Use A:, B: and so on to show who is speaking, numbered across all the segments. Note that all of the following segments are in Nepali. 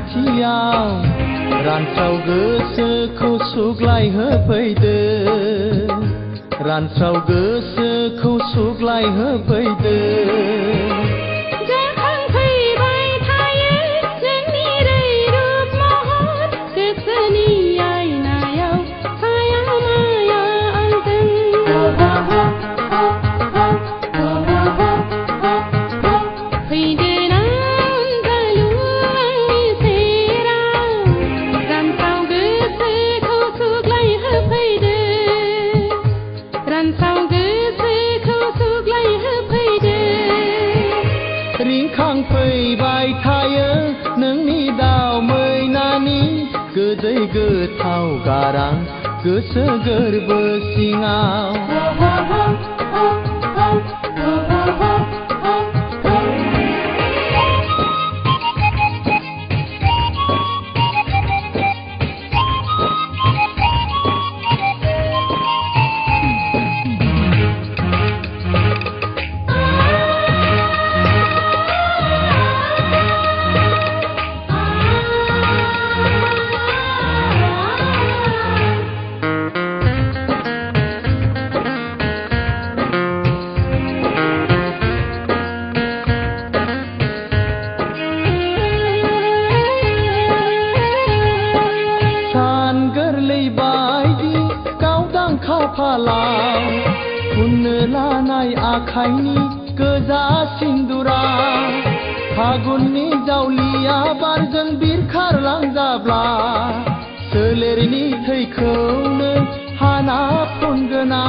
A: खाथियाव रानस्राव गोसोखौ सुग्लाय होफैदो रानस्राव गोसोखौ सुग्लाय होफैदो
B: जाखांफैबाय थायो जोंनि रैरुब महर गोसोनि आयनायाव साया माया आलदों फैदो
A: रिंखांफैबाय थायो नोंनि दाव मैनानि गोदै गोथाव गारां गोसो गोरबो सिङाव खाफालाव फुननो लानाय आखाइनि गोजा सिन्दुरा फागुननि जावलिया बारजों बिरखारलांजाब्ला सोलेरनि थैखौनो हाना फुनगोना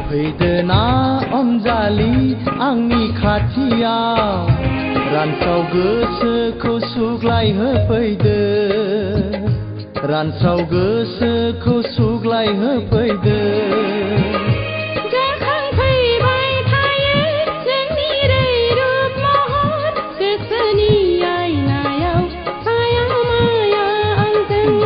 A: फैदोना अनजालि आंनि खाथियाव रानस्राव गोसोखौ सुग्लाय होफैदो रानस्राव गोसोखौ सुग्लाय होफैदो
B: जाखांफैबाय थायो जोंनि रैरुब महर गोसोनि आयनायाव साया माया आलदों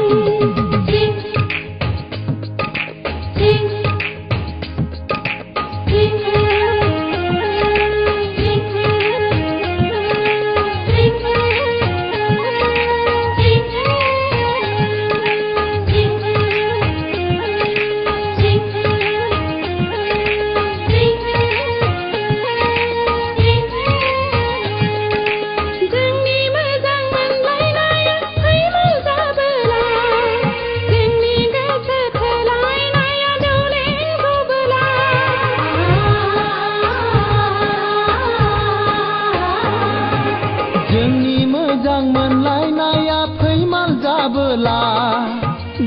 A: जोंनि मोजां मोनलायनाया फैमाल जाबोला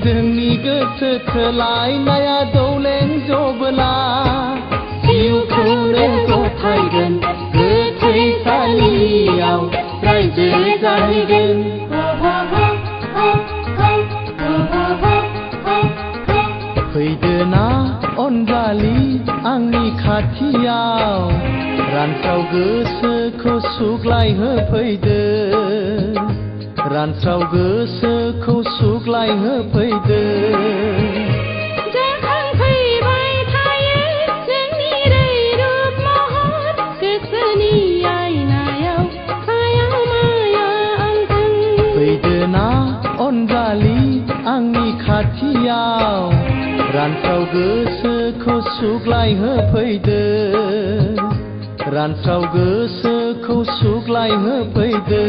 A: जोंनि गोसो थोलायनाया दौलें जबोला जिउखौनो गथायगोन गोथैसालियाव रायजो जाहैगोन फैदोना अनजालि आंनि खाथियाव रानस्राव गोसोखौ सुग्लाय होफैदो रानस्राव गोसोखौ सुग्लाय होफैदो
B: जाखांफैबाय थायो जोंनि रैरुब महर गोसोनि आयनायाव साया माया आलदों फैदोना
A: अनजालि आंनि खाथियाव रानस्राव गोसोखौ सुग्लाय होफैदो रानस्राव गोसोखौ सुग्लाय होफैदो